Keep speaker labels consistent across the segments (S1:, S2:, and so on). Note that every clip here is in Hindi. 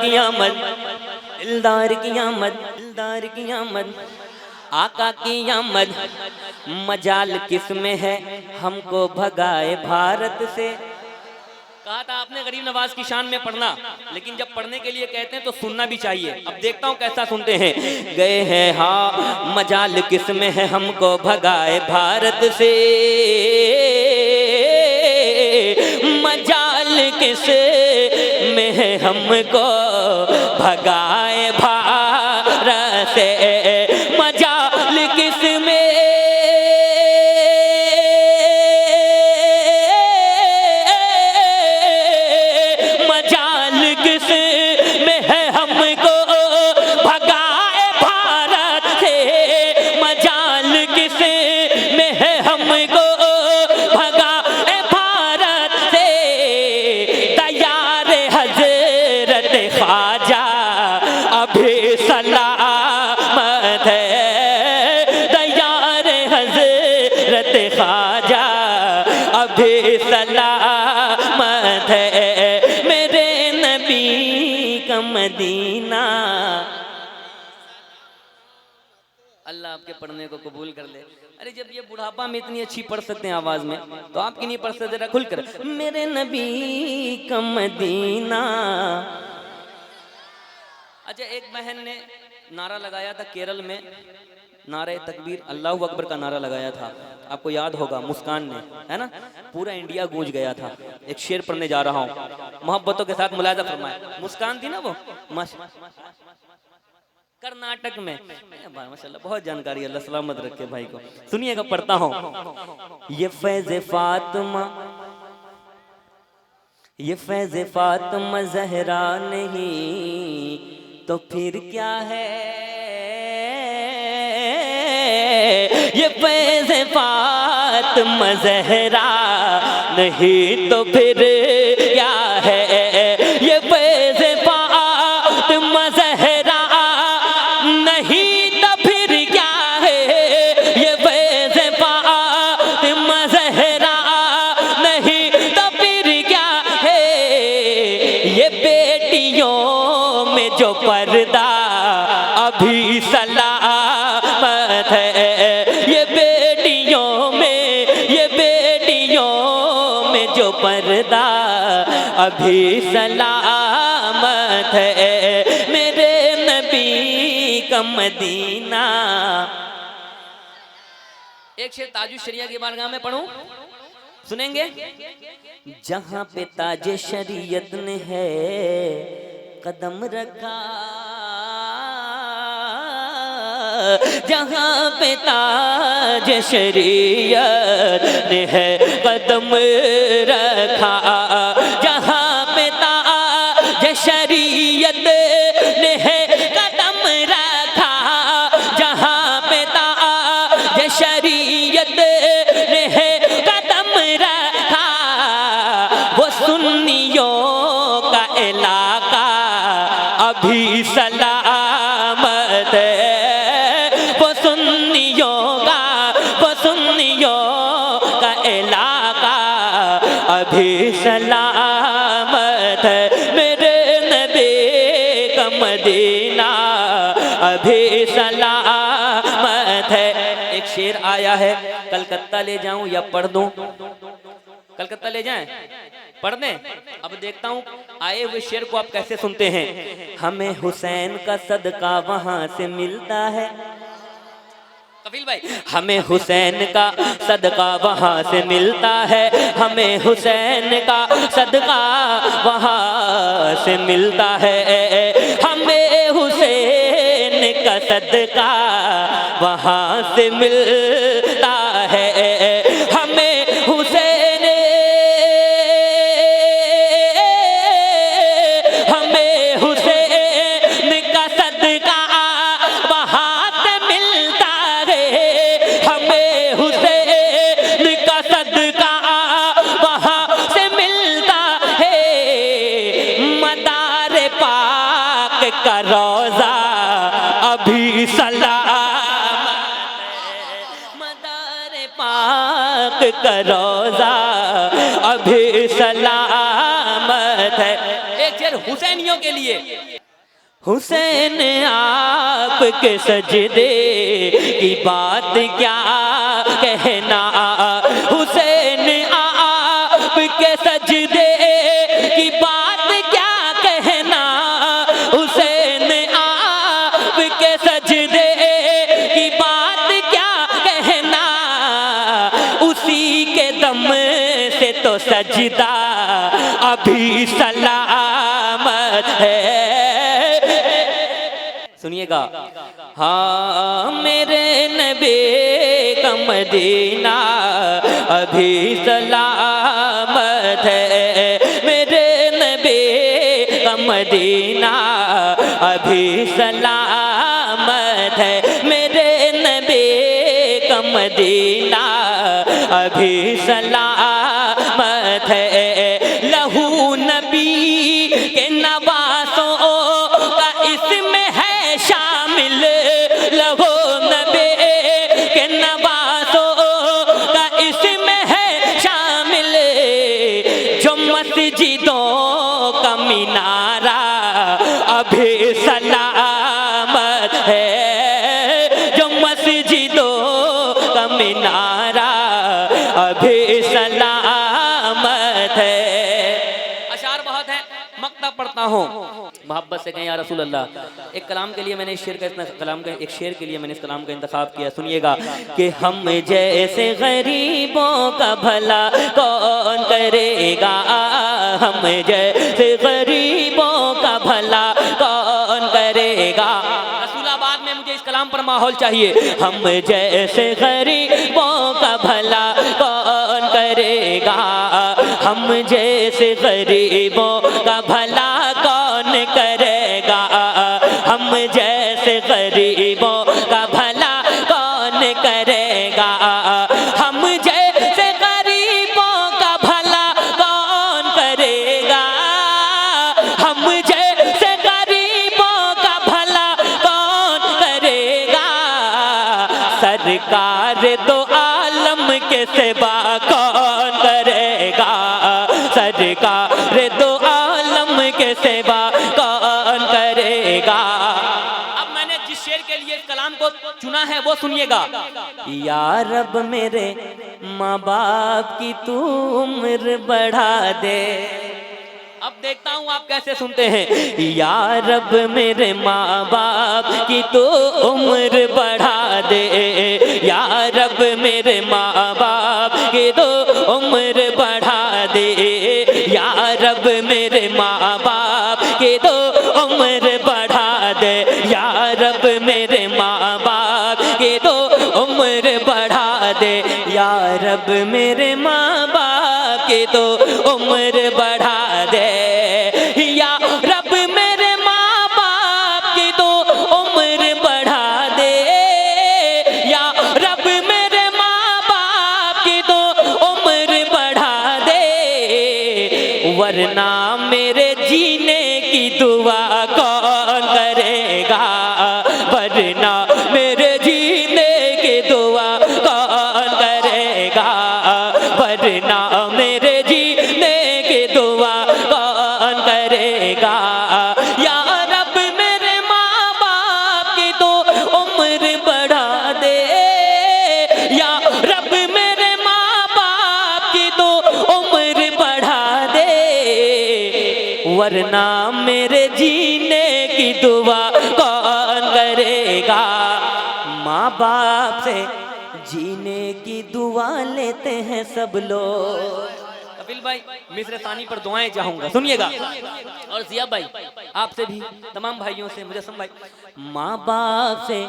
S1: की आमद, दिलदार की आमद, दिलदार की आमद, आका की आमद। मजाल किसमें है हमको भगाए भारत से। कहा था आपने गरीब नवाज की शान में पढ़ना, लेकिन जब पढ़ने के लिए कहते हैं तो सुनना भी चाहिए। अब देखता हूं कैसा सुनते हैं। गए हैं हाँ मजाल किसमें है हमको भगाए भारत से, मजाल किस में है हमको भगाए भारत से, मजाल किस में ख्वाजा अभी सलामत है, मेरे नबी का मदीना। अल्लाह आपके पढ़ने को कबूल कर ले। अरे जब ये बुढ़ापा में इतनी अच्छी पढ़ सकते हैं आवाज में, तो आपकी नहीं पढ़ सकते? जरा खुल कर मेरे नबी का मदीना। अच्छा, एक बहन ने नारा लगाया था केरल में, नारे तकबीर अल्लाहू अकबर का नारा लगाया था, आपको याद होगा, मुस्कान ने, है ना, पूरा इंडिया गूंज गया था। एक शेर पढ़ने जा रहा हूँ, मोहब्बतों के साथ मुलाजा फरमाए। मुस्कान थी ना वो, कर्नाटक में। माशाल्लाह बहुत जानकारी, अल्लाह सलामत रखे भाई को। सुनिएगा, पढ़ता हूँ। ये फैज़ फातिमा, ये फैज़ फातिमा ज़हरा नहीं तो फिर क्या है, ये फैज़ फातिमा ज़हरा नहीं तो फिर क्या है, ये फैज़ फातिमा ज़हरा नहीं तो फिर क्या है, ये फैज़ फातिमा ज़हरा नहीं तो फिर क्या है, ये बेटियों में जो पर्दा अभी सलामत है, ये बेटियों में, ये बेटियों में जो पर्दा अभी सलामत है, मेरे नबी का मदीना। एक शेर ताजुश शरिया की बारगाह में पढ़ूं, सुनेंगे। जहां पे ताजे शरीयत ने है कदम रखा, जहां पे ताज शरीयत ने है कदम रखा, जहां पे ताज शरीयत ने है कदम रखा, जहां पे ताज शरीयत ने है कदम रखा, वो सुन्नियों का इलाका अभी सलामत है, वो सुन्नियों का, वो सुन्नियों का इलाका अभी सलामत है, मेरे नबी का मदीना अभी सलामत है। एक शेर आया है, कलकत्ता ले जाऊं या पढ़ दूं? कलकत्ता ले जाएं, पढ़ दें? अब देखता हूँ आए हुए शेर को आप कैसे सुनते हैं। हमें हुसैन का सदका वहां से मिलता है, कफील भाई, हमें हुसैन का सदका वहां से मिलता है, हमें हुसैन का सदका वहां से मिलता है, हमें हुसैन का सदका वहां से मिलता है, हमें हुसैन, हमें हुसैन का सदका वहां से मिलता है, हमें हुसैन का सदका वहां से मिलता है, मदार पाक का रोजा अभी सलामत है, मदार पाक का रोजा अभी सलामत है। एक शेर हुसैनियों के लिए। हुसैन आपके सजदे की बात क्या कहना, हुसैन आपके सजदे की बात क्या कहना, हुसैन आपके सजदे की बात क्या कहना, उसी के दम से तो सजदा अभी सलामत है। सुनिएगा, हाँ मेरे नबी का मदीना अभी सलामत है, मेरे नबी का मदीना अभी सलामत है, मेरे नबी का मदीना अभी सलामत है। लहू नबी के नवासों का इसमें है शामिल, लहू नबी के नवासों का इसमें है शामिल, जो मस्जिदों का मीनारा अभी सलामत है, जो मस्जिदों का मीनारा अभी सलामत है। अशार बहुत है, मक्तब पढ़ता हूँ मोहब्बत से कहें या रसूल अल्लाह। एक कलाम के लिए मैंने इस शेर का एक शेर के लिए मैंने इस कलाम का इंतखाब किया। सुनिएगा कि हम जैसे गरीबों का भला कौन करेगा, हम जैसे गरीबों का भला कौन करेगा। रसूलाबाद में मुझे इस कलाम पर माहौल चाहिए। हम जैसे गरीबों का भला कौन करेगा, हम जैसे गरीबों का भला कौन करेगा, हम जैसे गरीबों का भला कौन करेगा, हम जैसे गरीबों का भला कौन करेगा, हम जैसे गरीबों का भला कौन करेगा। सरकार दो आलम के सेवा कौन करेगा, सरकार दो आलम के सेवा कौन करेगा। अब मैंने जिस शेर के लिए इस कलाम को चुना है वो सुनिएगा। या रब मेरे माँ बाप की तू उम्र बढ़ा दे। अब देखता हूँ आप कैसे सुनते हैं। या रब मेरे माँ बाप की तो उम्र बढ़ा दे, या रब मेरे माँ बाप की तो उम्र बढ़ा दे, या रब मेरे माँ बाप की तो उम्र बढ़ा दे, या रब मेरे माँ बाप की तो उम्र बढ़ा दे, या रब मेरे माँ बाप की तो उम्र बढ़ा दे, या रब मेरे माँ बाप की तो उम्र बढ़ा दे, या रब मेरे माँ बाप की तो उम्र बढ़ा दे। वरना मेरे जीने की दुआ कौन करेगा, वरना मेरे जीने की दुआ कौन करेगा, वरना मेरे जीने की दुआ कौन करेगा। या रब मेरे माँ बाप की तो उम्र बढ़ा दे, या रब मेरे माँ बाप की तो उम्र बढ़ा दे, वरना मेरे जीने की दुआ कौन करेगा। माँ बाप से जीने की दुआ लेते हैं सब लोग। कपिल भाई मिस्र सानी पर दुआएं चाहूंगा, सुनिएगा। और जिया भाई आपसे भी, तमाम भाइयों से, मुजस्सम भाई, माँ बाप से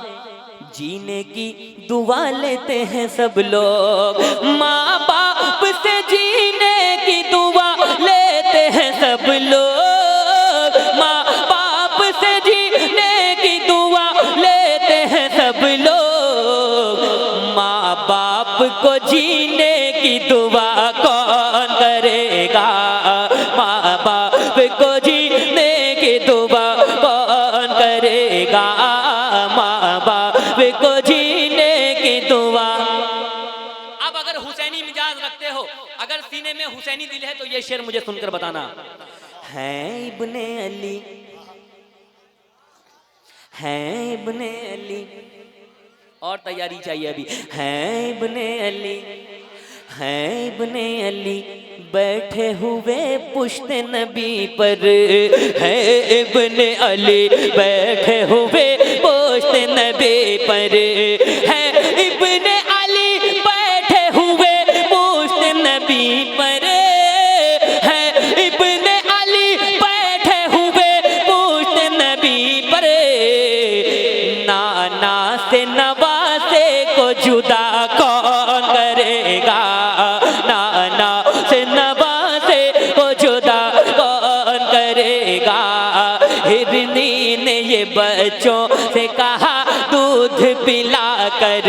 S1: जीने की दुआ लेते हैं सब लोग, माँ बाप से जीने की दुआ लेते हैं सब लोग, माँ बाप से जीने की दुआ लेते हैं सब लोग। माँ बाप को जीने की दुआ कौन करेगा, माँ बाप को जीने की दुआ कौन करेगा, माँ बाप को जीने की दुआ। अब अगर हुसैनी मिजाज रखते हो, अगर सीने में हुसैनी दिल है तो ये शेर मुझे सुनकर बताना। हैं इब्ने अली, हैं इब्ने अली। और तैयारी चाहिए अभी। हैं इब्ने अली, हैं इब्ने अली, बैठे हुए पुश्ते नबी पर। हैं इब्ने अली, बैठे हुए पुश्ते नबी पर। हैं इब्ने अली, बैठे हुए पुश्ते नबी पर। हैं इब्ने अली, बैठे हुए पुश्ते नबी पर। नाना से नवासे को जुदा कौन करेगा, नाना से नवासे को जुदा कौन करेगा। हिरनी ने ये बच्चों से कहा दूध पिला कर,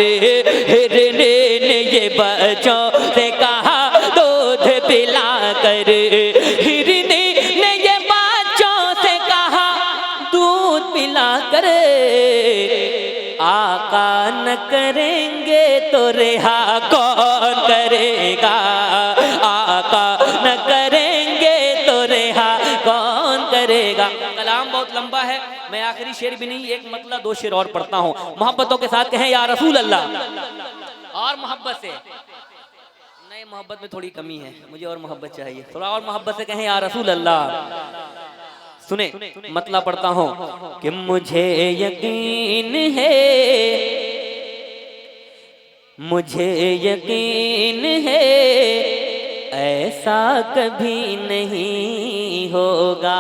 S1: हिरनी ने ये बच्चों से कहा दूध पिला कर। हिरनी ने ये बच्चों से कहा दूध पिला कर। आका न करेंगे तो रिहा कौन करेगा, आका न करेंगे तो रिहा कौन करेगा। कलाम बहुत लंबा है, मैं आखिरी शेर भी नहीं, एक मतलब दो शेर और पढ़ता हूँ। मोहब्बतों के साथ कहें या रसूल अल्लाह, और मोहब्बत से नहीं, मोहब्बत में थोड़ी कमी है, मुझे और मोहब्बत चाहिए, थोड़ा और मोहब्बत से कहें या रसूल अल्लाह। सुने मतलब पढ़ता हूँ कि मुझे यकीन है, मुझे यकीन है ऐसा कभी नहीं होगा।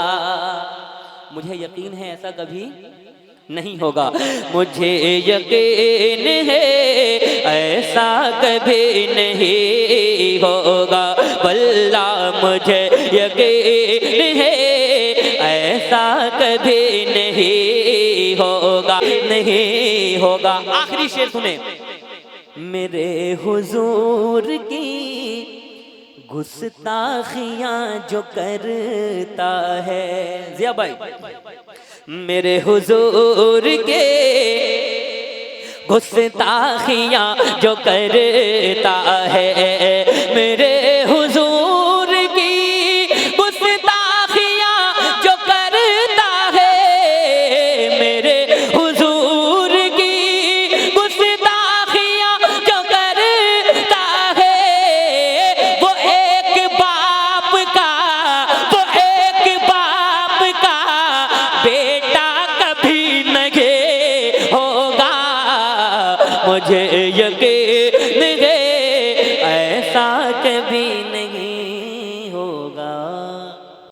S1: मुझे यकीन है ऐसा कभी नहीं होगा। मुझे यकीन है ऐसा कभी नहीं होगा। वल्लाह मुझे यकीन है ऐसा कभी नहीं होगा, नहीं होगा। आखिरी शेर सुने। मेरे हुजूर की गुस्ताखियां जो करता है, जिया भाई, मेरे हुजूर के गुस्ताखियां जो करता है, मेरे हुजूर की गुस्ताखियां जो करता है, मेरे हुजूर की गुस्ताखियां जो करता है। वो एक बाप का, वो एक बाप का बेटा कभी नहीं होगा। मुझे यकीन है ऐसा कभी नहीं